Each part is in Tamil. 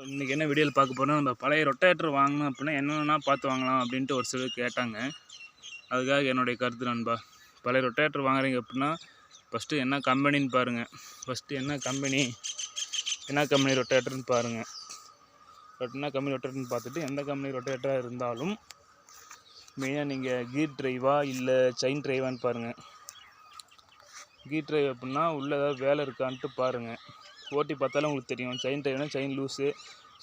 இன்றைக்கி என்ன வீடியோவில் பார்க்க போகிறோம், நம்ம பழைய ரொட்டேட்டர் வாங்கணும் அப்படின்னா என்னென்னா பார்த்து வாங்கலாம் அப்படின்ட்டு ஒரு சிலர் கேட்டாங்க. அதுக்காக என்னுடைய கருத்து நண்பா. பழைய ரொட்டேட்டர் வாங்குறீங்க அப்படின்னா ஃபஸ்ட்டு என்ன கம்பெனின்னு பாருங்கள். ஃபஸ்ட்டு என்ன கம்பெனி ரொட்டேட்டர்னு பாருங்கள். என்ன கம்பெனி ரொட்டேட்டர்னு பார்த்துட்டு எந்த கம்பெனி ரொட்டேட்டராக இருந்தாலும் மெயினாக நீங்கள் கீர் ட்ரைவா இல்லை செயின் ட்ரைவான்னு பாருங்கள். கீர் ட்ரைவ் அப்படின்னா உள்ளே ஏதாவது வேலை இருக்கான்ட்டு பாருங்கள். ஓட்டி பார்த்தாலும் உங்களுக்கு தெரியும். செயின் ட்ரைவ்னா செயின் லூஸு,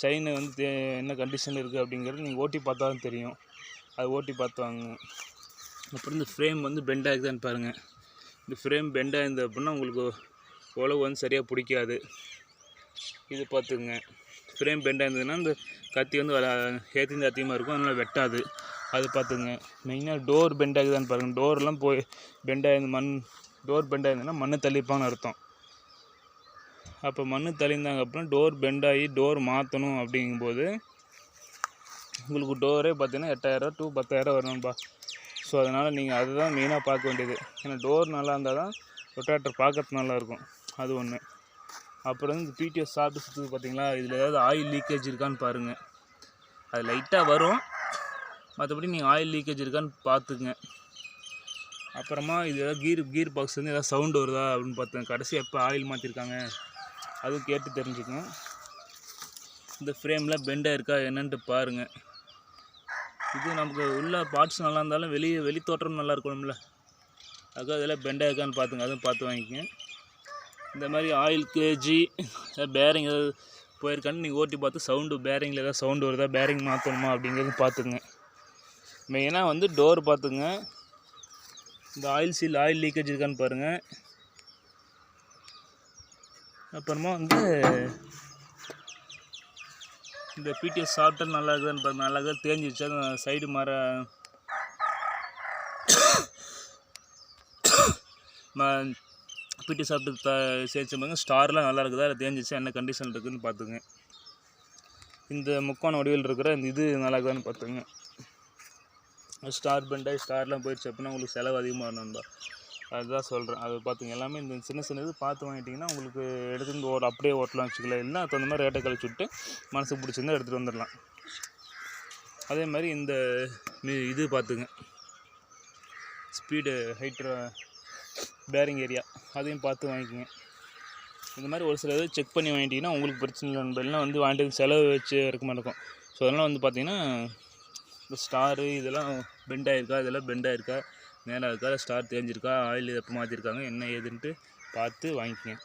செயின் வந்து என்ன கண்டிஷனில் இருக்குது அப்படிங்கிறது நீங்கள் ஓட்டி பார்த்தா தான் தெரியும். அது ஓட்டி பார்த்து வாங்குங்க. அப்புறம் இந்த ஃப்ரேம் வந்து பெண்ட் ஆகுதான்னு பாருங்கள். இந்த ஃப்ரேம் பெண்ட் ஆகுது அப்படின்னா உங்களுக்கு உழவு வந்து சரியாக பிடிக்காது. இது பார்த்துக்குங்க. ஃப்ரேம் பெண்ட் ஆகுதுன்னா இந்த கத்தி வந்து ஏற்றிந்து அதிகமாக இருக்கும், அதனால் வெட்டாது. அது பார்த்துங்க. மெயினாக டோர் பெண்ட் ஆகுதான்னு பாருங்கள். டோர்லாம் போய் பெண்ட் ஆகுது, டோர் பெண்ட் ஆகுதுன்னா மண் தள்ளிப்பான்னு அர்த்தம். அப்போ மண் தள்ளியிருந்தாங்க அப்புறம் டோர் பெண்ட் ஆகி டோர் மாற்றணும் அப்படிங்கும்போது உங்களுக்கு டோரே பார்த்தீங்கன்னா 8000 to 10,000 வரணும்பா. ஸோ அதனால் நீங்கள் அதுதான் மெயினாக பார்க்க வேண்டியது. ஏன்னா டோர் நல்லா இருந்தால் தான் ரொட்டேட்டர் பார்க்கறது நல்லாயிருக்கும். அது ஒன்று. அப்புறம் வந்து இந்த பிடிஎஸ் சாப்பிட்டு சுற்றுது பார்த்தீங்களா, இதில் ஏதாவது ஆயில் லீக்கேஜ் இருக்கான்னு பாருங்கள். அது லைட்டாக வரும், மற்றபடி நீங்கள் ஆயில் லீக்கேஜ் இருக்கான்னு பார்த்துக்குங்க. அப்புறமா இது ஏதாவது கீர் பாக்ஸ் வந்து ஏதாவது சவுண்டு வருதா அப்படின்னு பார்த்துங்க. கடைசி எப்போ ஆயில் மாற்றிருக்காங்க அதுவும் கேட்டு தெரிஞ்சுக்கங்க. இந்த ஃப்ரேமில் பெண்டாக இருக்கா என்னன்ட்டு பாருங்கள். இது நமக்கு உள்ள பார்ட்ஸ் நல்லா இருந்தாலும் வெளி தோற்றம் நல்லா இருக்கணும்ல, அதுக்காக இதெல்லாம் பெண்டாக இருக்கான்னு பார்த்துங்க. அதுவும் பார்த்து வாங்கிக்கங்க. இந்த மாதிரி ஆயில் கேஜி பேரிங் ஏதாவது போயிருக்கான்னு நீங்கள் ஓட்டி பார்த்து சவுண்டு பேரிங்கில் ஏதாவது சவுண்டு வருதா, பேரிங் மாற்றணுமா அப்படிங்கிறது பார்த்துங்க. மெயினாக வந்து டோர் பார்த்துங்க. இந்த ஆயில் லீக்கேஜ் இருக்கான்னு பாருங்கள். அப்புறமா வந்து இந்த பிடிஎஸ் சாஃப்ட்வேர் நல்லா இருக்குதுன்னு பாருங்கள். நல்லா இருக்குது, தேஞ்சிடுச்சு. அந்த சைடு மாற பிடிஎஸ் சாஃப்ட்வேர் சேர்த்து பாருங்க. ஸ்டார்லாம் நல்லா இருக்குதா, இல்லை தேஞ்சிச்சு என்ன கண்டிஷன் இருக்குதுன்னு பார்த்துங்க. இந்த முக்கோண வடிவில் இருக்கிற இந்த இது நல்லா இருக்குதான்னு பார்த்துங்க. ஸ்டார் பெண்டாகி ஸ்டார்லாம் போயிடுச்சு அப்படின்னா உங்களுக்கு செலவு அதிகமாக வரணும்பா. அதுதான் சொல்கிறேன். அதை பார்த்துங்க. எல்லாமே இந்த சின்ன இது பார்த்து வாங்கிட்டிங்கன்னா உங்களுக்கு எடுத்துருந்து அப்படியே ஓட்டலாம் வச்சுக்கலாம். இல்லைன்னா அது அந்த மாதிரி ரேட்டை கழிச்சு விட்டு மனசுக்கு பிடிச்சிருந்தா எடுத்துகிட்டு வந்துடலாம். அதே மாதிரி இந்த இது பார்த்துங்க. ஸ்பீடு ஹைட்ரோ பேரிங் ஏரியா அதையும் பார்த்து வாங்கிக்கோங்க. இந்த மாதிரி ஒரு சில இது செக் பண்ணி வாங்கிட்டிங்கன்னா உங்களுக்கு பிரச்சனை இல்லை. இல்லைன்னா வந்து வாங்கிட்டு செலவு வச்சு இருக்க மாதிரி இருக்கும். ஸோ அதெல்லாம் வந்து பார்த்திங்கன்னா இந்த ஸ்டாரு இதெல்லாம் பெண்ட் ஆகிருக்கா, இதெல்லாம் பெண்ட் ஆகிருக்கா, நேராக இருக்கா, ஸ்டார் தேஞ்சிருக்கா, ஆயில் எப்போ மாற்றிருக்காங்க என்ன ஏதுன்ட்டு பார்த்து வாங்கிக்கோங்க.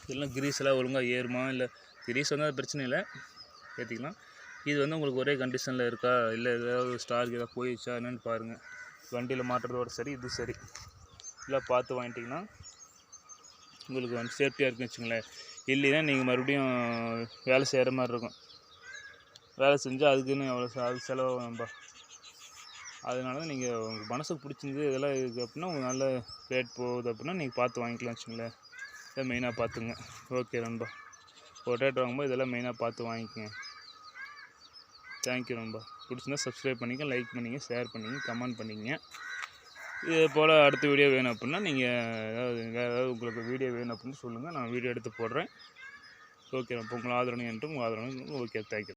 இதெல்லாம் கிரீஸ் எல்லாம் ஒழுங்காக ஏறுமா, இல்லை கிரீஸ் வந்து அது பிரச்சனை இல்லை, ஏற்றிக்கலாம். இது வந்து உங்களுக்கு ஒரே கண்டிஷனில் இருக்கா, இல்லை ஏதாவது ஸ்டாருக்கு ஏதாவது போயிடுச்சா என்னென்னு பாருங்கள். வண்டியில் மாட்டுறதோட சரி இது சரி இல்லை பார்த்து வாங்கிட்டிங்கன்னா உங்களுக்கு வந்து சேஃப்டியாக இருக்குன்னு வச்சுங்களேன். இல்லைன்னா நீங்கள் மறுபடியும் வேலை செய்கிற மாதிரி இருக்கும். வேலை செஞ்சால் அதுக்குன்னு அது செலவு நம்ம. அதனால தான் நீங்கள் உங்கள் மனசுக்கு பிடிச்சிருந்து இதெல்லாம் இருக்குது அப்படின்னா உங்களுக்கு நல்ல ரேட் போகுது அப்படின்னா நீங்கள் பார்த்து வாங்கிக்கலாம் வச்சுங்களேன். இதை மெயினாக பார்த்துங்க. ஓகே நண்பா. ஒரு ரேட் வாங்கும்போது இதெல்லாம் மெயினாக பார்த்து வாங்கிக்கோங்க. தேங்க்யூ நண்பா. பிடிச்சிருந்தா சப்ஸ்கிரைப் பண்ணிங்க, லைக் பண்ணிங்க, ஷேர் பண்ணிங்க, கமெண்ட் பண்ணிங்க. இதே போல் அடுத்த வீடியோ வேணும் அப்படின்னா நீங்கள் வேறு ஏதாவது உங்களுக்கு வீடியோ வேணும் அப்படின்னு சொல்லுங்கள், நான் வீடியோ எடுத்து போடுறேன். ஓகே. இப்போ உங்கள் ஆதரவு என்றும் உங்கள் ஆதரவு. Okay, thank you.